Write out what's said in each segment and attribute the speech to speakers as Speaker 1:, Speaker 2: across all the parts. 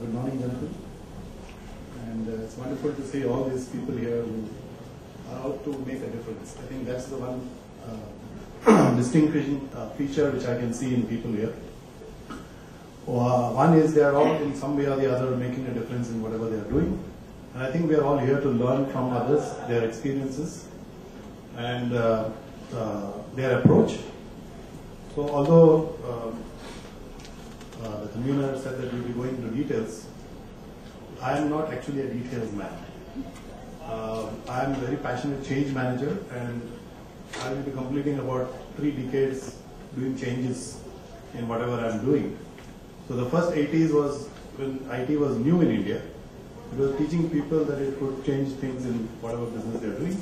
Speaker 1: Good morning, gentlemen. And it's wonderful to see all these people here who are out to make a difference. I think that's the one distinguishing feature which I can see in people here. One is they are all in some way or the other making a difference in whatever they are doing. And I think we are all here to learn from others, their experiences and their approach. So although the convener said that we'll be going into details, I am not actually a details man. I am a very passionate change manager, and I will be completing about 3 decades doing changes in whatever I am doing. So the first 80s was when IT was new in India. It was teaching people that it could change things in whatever business they are doing.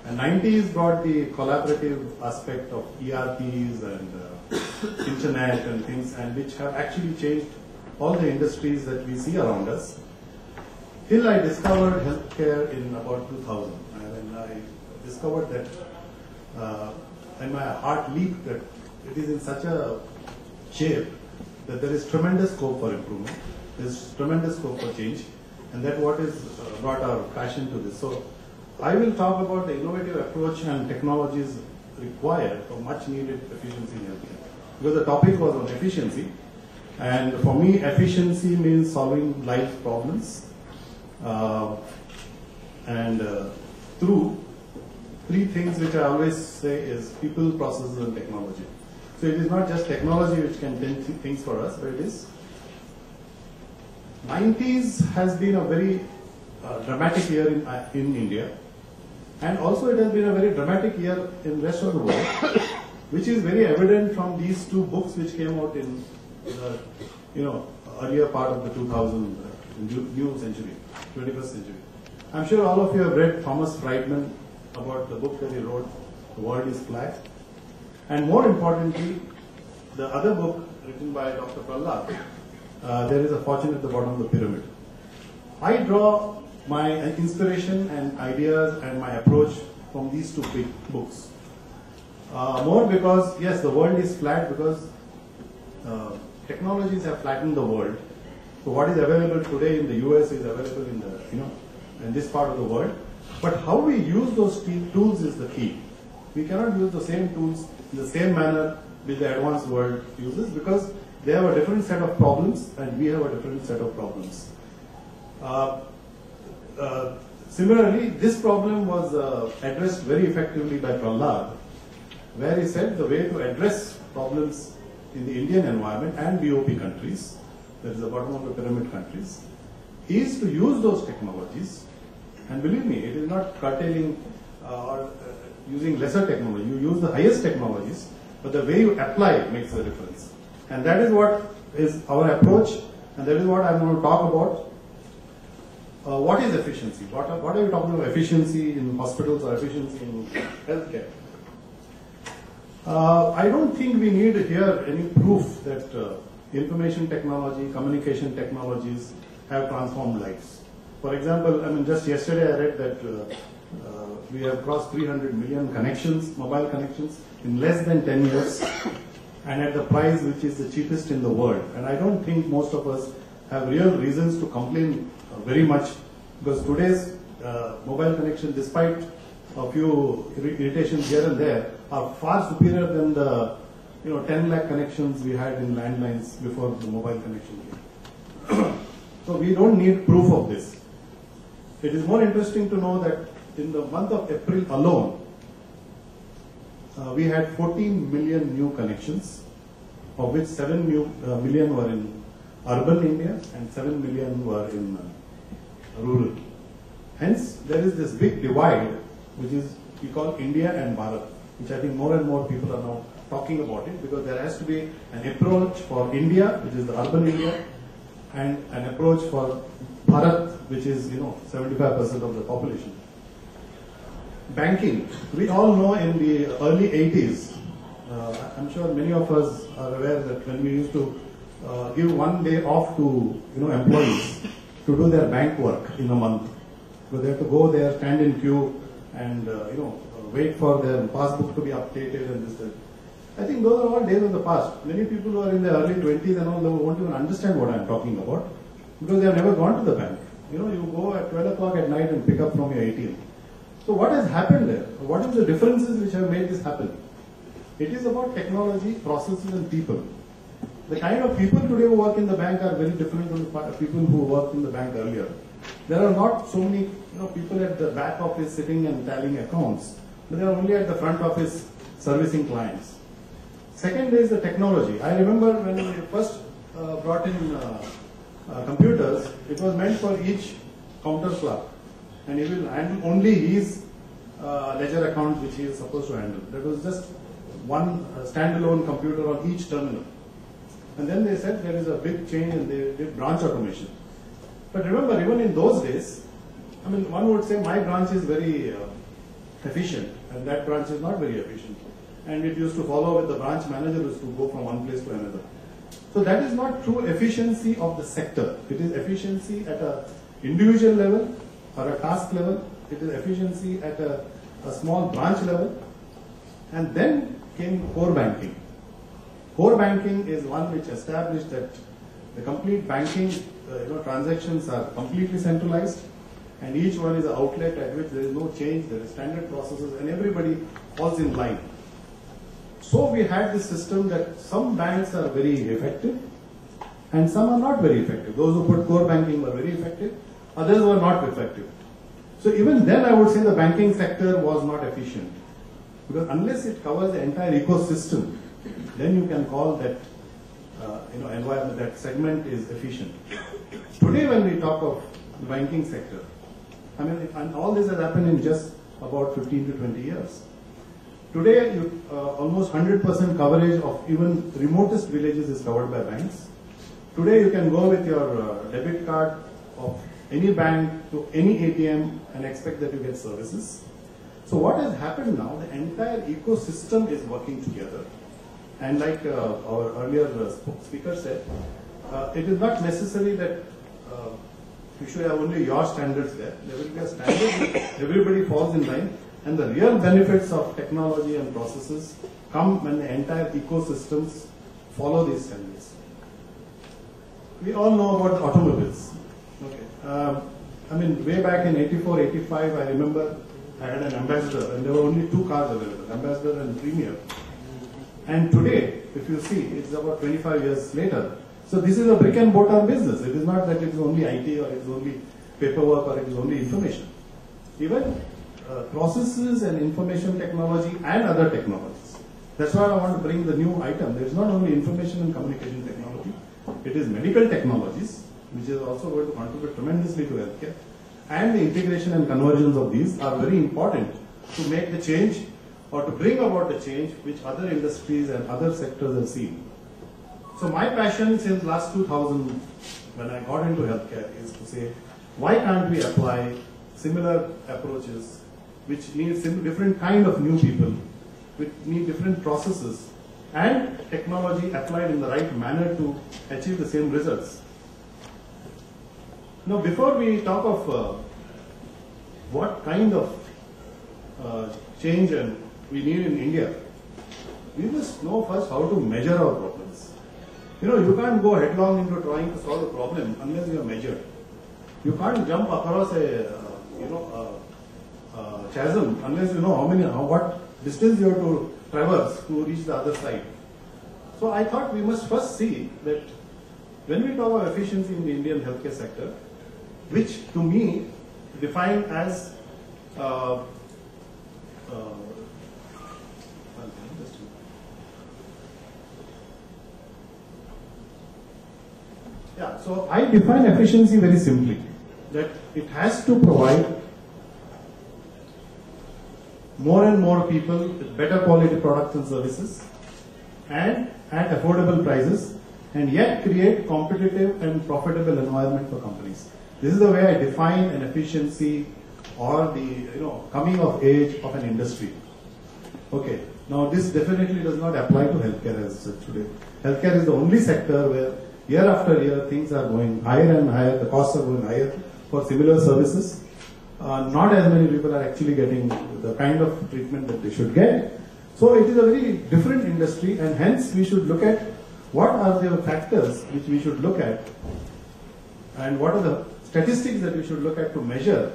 Speaker 1: And 90s brought the collaborative aspect of ERPs and internet and things, and which have actually changed all the industries that we see around us. Till I discovered healthcare in about 2000, and I discovered that, and my heart leaped that it is in such a shape that there is tremendous scope for improvement, there is tremendous scope for change, and that what is brought our passion to this. So I will talk about the innovative approach and technologies required for much needed efficiency in healthcare. Because the topic was on efficiency, and for me efficiency means solving life problems through 3 things which I always say is people, processes and technology. So it is not just technology which can do things for us, but it is. 90s has been a very dramatic year in India, and also it has been a very dramatic year in the rest of the world, which is very evident from these 2 books which came out in the earlier part of the 2000 new century, 21st century. I'm sure all of you have read Thomas Friedman about the book that he wrote, The World is Flat. And more importantly, the other book written by Dr. Prahlad, There is a Fortune at the Bottom of the Pyramid. I draw my inspiration and ideas and my approach from these 2 big books. More because, yes, the world is flat because technologies have flattened the world. So what is available today in the US is available in the, in this part of the world. But how we use those tools is the key. We cannot use the same tools in the same manner with the advanced world uses, because they have a different set of problems and we have a different set of problems. Similarly, this problem was addressed very effectively by Prahlad, where he said the way to address problems in the Indian environment and BOP countries, that is the bottom of the pyramid countries, is to use those technologies. And believe me, it is not curtailing or using lesser technology. You use the highest technologies, but the way you apply it makes a difference. And that is what is our approach, and that is what I'm going to talk about. What is efficiency? What are you talking about efficiency in hospitals or efficiency in healthcare? I don't think we need here any proof that information technology, communication technologies have transformed lives. For example, just yesterday I read that we have crossed 300 million connections, mobile connections, in less than 10 years, and at the price which is the cheapest in the world. And I don't think most of us have real reasons to complain very much, because today's mobile connection, despite a few irritations here and there, are far superior than the 10 lakh connections we had in landlines before the mobile connection came. So we don't need proof of this. It is more interesting to know that in the month of April alone, we had 14 million new connections, of which 7 million were in urban India and 7 million were in rural. Hence, there is this big divide, which is we call India and Bharat, which I think more and more people are now talking about it, because there has to be an approach for India, which is the urban India, and an approach for Bharat, which is 75% of the population. Banking, we all know in the early 80s, I'm sure many of us are aware that when we used to give 1 day off to employees to do their bank work in a month, because they have to go there, stand in queue, and wait for their passbook to be updated and this, that. I think those are all days of the past. Many people who are in their early 20s and all, they won't even understand what I'm talking about. because they have never gone to the bank. You know, you go at 12 o'clock at night and pick up from your ATM. So what has happened there? What is the differences which have made this happen? It is about technology, processes and people. The kind of people today who work in the bank are very different from the people who worked in the bank earlier. There are not so many people at the back office sitting and tallying accounts, but they are only at the front office servicing clients. Second is the technology. I remember when we first brought in computers, it was meant for each counter clerk, and he will handle only his ledger account which he is supposed to handle. That was just one standalone computer on each terminal. And then they said there is a big change and they did branch automation. But remember, even in those days, I mean, one would say my branch is very efficient and that branch is not very efficient. And it used to follow with the branch manager who used to go from one place to another. So that is not true efficiency of the sector. It is efficiency at a individual level or a task level. It is efficiency at a small branch level. And then came core banking. Core banking is one which established that the complete banking transactions are completely centralized, and each one is an outlet at which there is no change, there is standard processes, and everybody falls in line. So we had this system that some banks are very effective and some are not very effective. Those who put core banking were very effective, others were not effective. So even then I would say the banking sector was not efficient, because unless it covers the entire ecosystem, then you can call that environment, that segment is efficient. Today when we talk of the banking sector, I mean, and all this has happened in just about 15 to 20 years. Today, almost 100% coverage of even remotest villages is covered by banks. Today, you can go with your debit card of any bank to any ATM and expect that you get services. So what has happened now, the entire ecosystem is working together. And like our earlier speaker said, it is not necessary that you should have only your standards there. There will be a standard that everybody falls in line, and the real benefits of technology and processes come when the entire ecosystems follow these standards. We all know about automobiles. Okay. I mean, way back in 84, 85, I remember I had an Ambassador, and there were only two cars available, Ambassador and Premier. And today, if you see, it's about 25 years later. So this is a brick and mortar business. It is not that it is only IT or it is only paperwork or it is only information. Even processes and information technology and other technologies. That's why I want to bring the new item. There is not only information and communication technology, it is medical technologies, which is also going to contribute tremendously to healthcare. And the integration and convergence of these are very important to make the change or to bring about the change which other industries and other sectors have seen. So my passion since last 2000, when I got into healthcare, is to say, why can't we apply similar approaches which need different kind of new people, which need different processes, and technology applied in the right manner to achieve the same results. Now, before we talk of what kind of change and we need in India, we must know first how to measure our problems. You can't go headlong into trying to solve a problem unless you are measured. You can't jump across a chasm unless you know what distance you have to traverse to reach the other side. So I thought we must first see that when we talk about efficiency in the Indian healthcare sector, which to me defined as so I define efficiency very simply, that it has to provide more and more people with better quality products and services and at affordable prices, and yet create competitive and profitable environment for companies. This is the way I define an efficiency or the coming of age of an industry. Okay, now this definitely does not apply to healthcare as such today. Healthcare is the only sector where year after year things are going higher and higher, the costs are going higher for similar services. Not as many people are actually getting the kind of treatment that they should get. So it is a very different industry, and hence we should look at what are the factors which we should look at and what are the statistics that we should look at to measure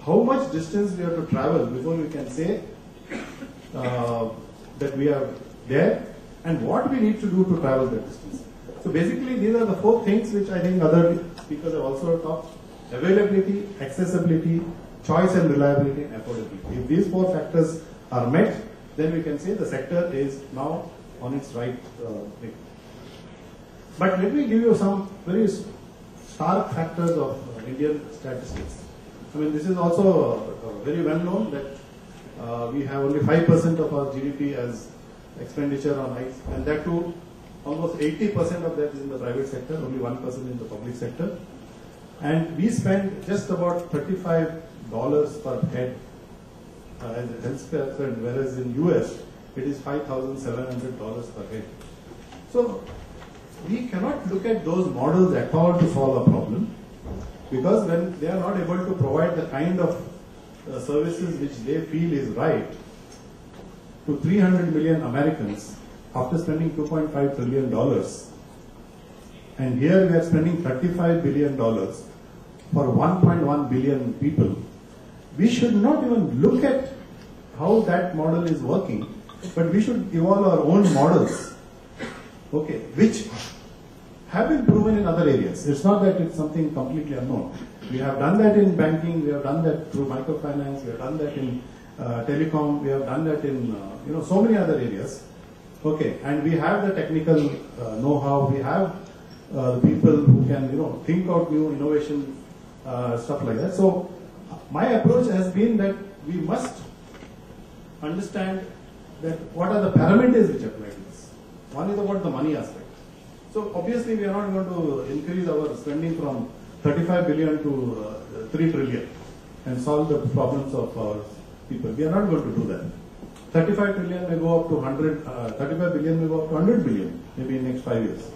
Speaker 1: how much distance we have to travel before we can say that we are there, and what we need to do to travel that distance. So basically these are the 4 things which I think other speakers have also talked: availability, accessibility, choice and reliability, and affordability. If these 4 factors are met, then we can say the sector is now on its right way. But let me give you some very stark factors of Indian statistics. I mean, this is also very well known that we have only 5% of our GDP as expenditure on ICE, and that too, almost 80% of that is in the private sector, only 1% in the public sector. And we spend just about $35 per head as a healthcare spend, whereas in US it is $5,700 per head. So we cannot look at those models at all to solve a problem, because when they are not able to provide the kind of services which they feel is right to 300 million Americans after spending $2.5 trillion, and here we are spending $35 billion for 1.1 billion people, we should not even look at how that model is working, but we should evolve our own models, okay, which have been proven in other areas. It's not that it's something completely unknown. We have done that in banking, we have done that through microfinance, we have done that in telecom, we have done that in so many other areas. Okay, and we have the technical know-how, we have the people who can think out new innovation, stuff like that. So my approach has been that we must understand that what are the parameters which apply to this. One is about the money aspect. So obviously we are not going to increase our spending from 35 billion to 3 trillion and solve the problems of our people. We are not going to do that. 35 trillion may go up to 35 billion may go up to 100 billion maybe in the next 5 years.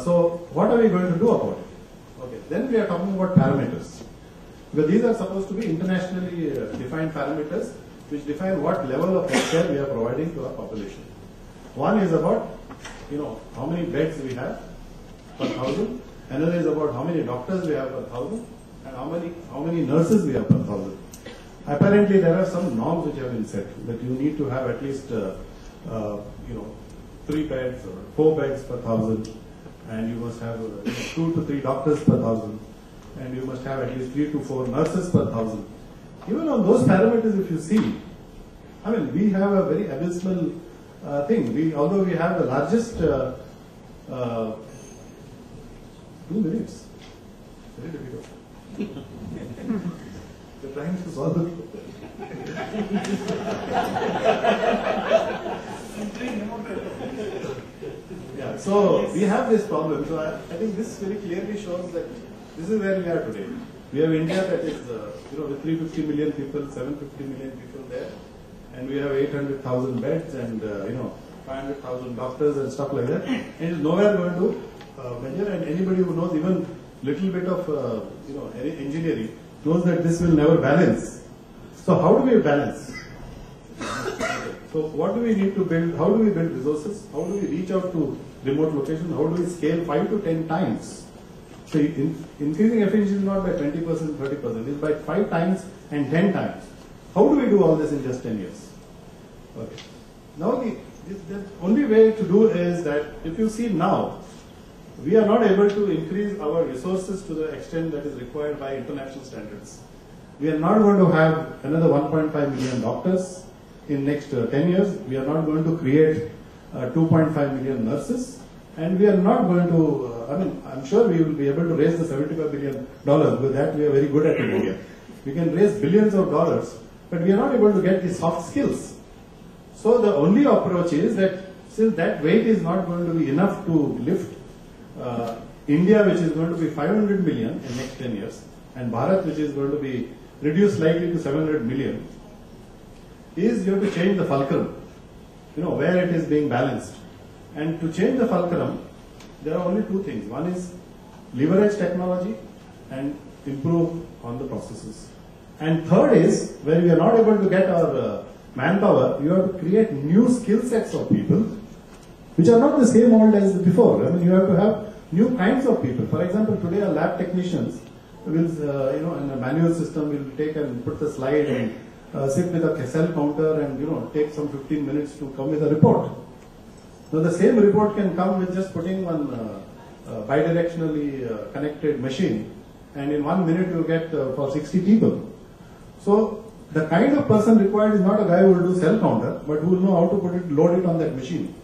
Speaker 1: So what are we going to do about it? Okay, then we are talking about parameters. Because these are supposed to be internationally defined parameters which define what level of healthcare we are providing to our population. One is about how many beds we have per thousand. Another is about how many doctors we have per thousand, and how many nurses we have per thousand. Apparently, there are some norms which have been set that you need to have at least 3 beds or 4 beds per thousand, and you must have 2 to 3 doctors per thousand, and you must have at least 3 to 4 nurses per thousand. Even on those parameters, if you see, I mean, we have a very abysmal thing. Although we have the largest 2 minutes. Very difficult. We're trying to solve it. Yeah, so we have this problem. So I think this very clearly shows that this is where we are today. We have India that is, with 350 million people, 750 million people there, and we have 800,000 beds and 500,000 doctors and stuff like that. And it's nowhere going to measure. And anybody who knows even little bit of engineering knows that this will never balance. So how do we balance? So what do we need to build? How do we build resources? How do we reach out to remote locations? How do we scale 5 to 10 times? So increasing efficiency is not by 20%, 30%. It's by 5 times and 10 times. How do we do all this in just 10 years? Okay. Now the only way to do is that if you see now, we are not able to increase our resources to the extent that is required by international standards. We are not going to have another 1.5 million doctors in next 10 years. We are not going to create 2.5 million nurses. And we are not going to, I'm sure we will be able to raise the $75 billion. With that, we are very good at in India. We can raise billions of dollars, but we are not able to get the soft skills. So the only approach is that since that weight is not going to be enough to lift India, which is going to be 500 million in next 10 years, and Bharat, which is going to be reduced slightly to 700 million, is you have to change the fulcrum, where it is being balanced. And to change the fulcrum, there are only 2 things. One is leverage technology and improve on the processes. And third is, where we are not able to get our manpower, you have to create new skill sets of people, which are not the same old as before. I mean, you have to have new kinds of people. For example, today our lab technicians will, in a manual system, will take and put the slide and sit with a cell counter and, take some 15 minutes to come with a report. Now the same report can come with just putting one bidirectionally connected machine, and in 1 minute you get for 60 people. So the kind of person required is not a guy who will do cell counter, but who will know how to load it on that machine.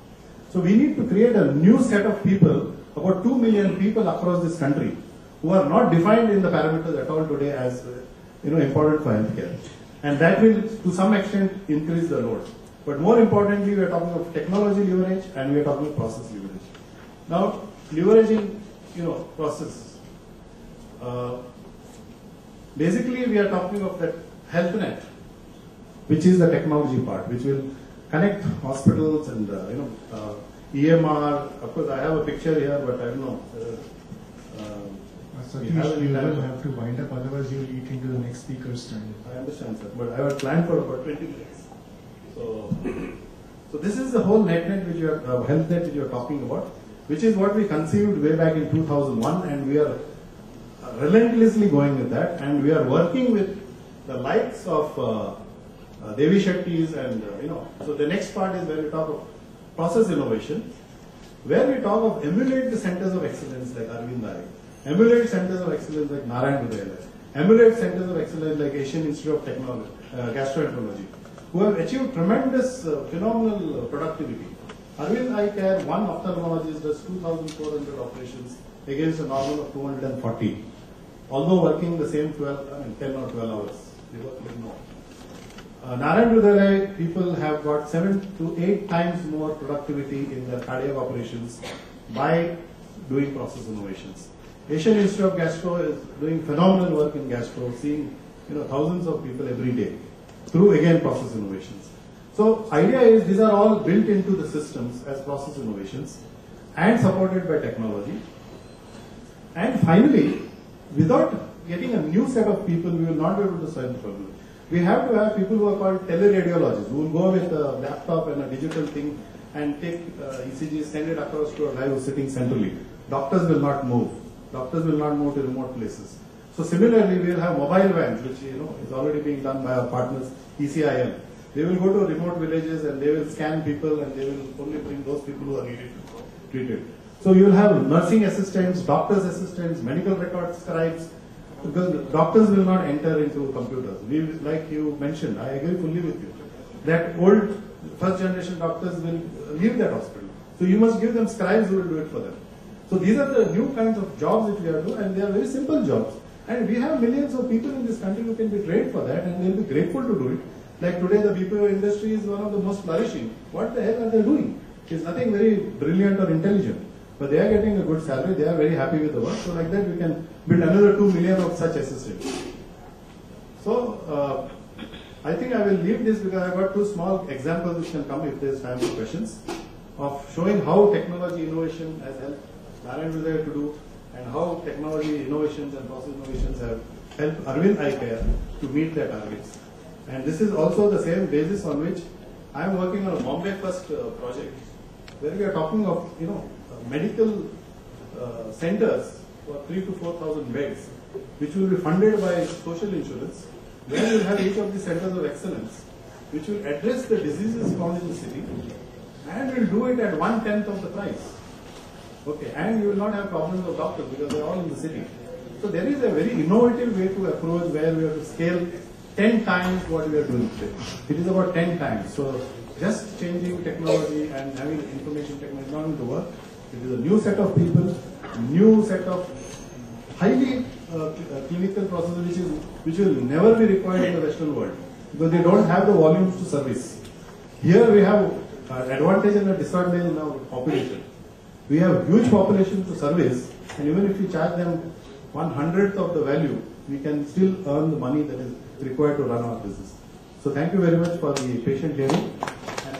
Speaker 1: So we need to create a new set of people, about 2 million people across this country, who are not defined in the parameters at all today as important for healthcare. And that will, to some extent, increase the load. But more importantly, we are talking of technology leverage and we are talking of process leverage. Now, leveraging, process. Basically, we are talking of that health net, which is the technology part, which will connect hospitals and EMR. Of course, I have a picture here, but I don't know.
Speaker 2: Satish, you will have to wind up, otherwise you will eat into the next speaker's time.
Speaker 1: I understand, sir, but I was planned for about 20 minutes. So this is the whole net which you are, health net which you are talking about, which is what we conceived way back in 2001, and we are relentlessly going with that, and we are working with the likes of Devi Shetty's and, so the next part is where we talk of process innovation, where we talk of emulate the centers of excellence like Arvind Eye, emulate centers of excellence like Narayan Hrudayalaya, emulate centers of excellence like Asian Institute of Technology, Gastroenterology, who have achieved tremendous, phenomenal productivity. Arvind Eye Care, one ophthalmologist does 2,400 operations against a normal of 240, although working the same 10 or 12 hours. They work a little more. Narayan Hrudayalaya people have got 7 to 8 times more productivity in their cardiac operations by doing process innovations. Asian Institute of Gastro is doing phenomenal work in gastro, seeing thousands of people every day through again process innovations. So idea is these are all built into the systems as process innovations and supported by technology. And finally, without getting a new set of people, we will not be able to solve the problem. We have to have people who are called teleradiologists, who will go with a laptop and a digital thing and take ECG, send it across to a guy who is sitting centrally. Doctors will not move. Doctors will not move to remote places. So similarly, we will have mobile vans, which is already being done by our partners, ECIL. They will go to remote villages and they will scan people and they will only bring those people who are needed to treated. So you will have nursing assistants, doctors' assistants, medical record scribes, because doctors will not enter into computers. Like you mentioned, I agree fully with you, that old first generation doctors will leave that hospital. So you must give them scribes who will do it for them. So these are the new kinds of jobs which we are doing, and they are very simple jobs. And we have millions of people in this country who can be trained for that, and they will be grateful to do it. Like today, the BPO industry is one of the most flourishing. What the hell are they doing? It's nothing very brilliant or intelligent, but they are getting a good salary. They are very happy with the work. So like that, we can build another 2 million of such assistants. So I think I will leave this because I have got 2 small examples which can come if there is time for questions, of showing how technology innovation has helped Narayan Hrudayalaya to do, and how technology innovations and process innovations have helped Arvind Eye Care to meet their targets. And this is also the same basis on which I am working on a Bombay First project, where we are talking of medical centers for 3,000 to 4,000 beds, which will be funded by social insurance, where you will have each of the centers of excellence, which will address the diseases found in the city, and will do it at 1/10 of the price. Okay, and you will not have problems of doctors because they are all in the city. So there is a very innovative way to approach where we have to scale 10 times what we are doing today. It is about 10 times. So just changing technology and having information technology is not going to work. It is a new set of people, new set of highly clinical processes which will never be required in the Western world because they don't have the volumes to service. Here we have advantage and a disadvantage in our population. We have huge population to service, and even if we charge them 1/100th of the value, we can still earn the money that is required to run our business. So thank you very much for the patient hearing. And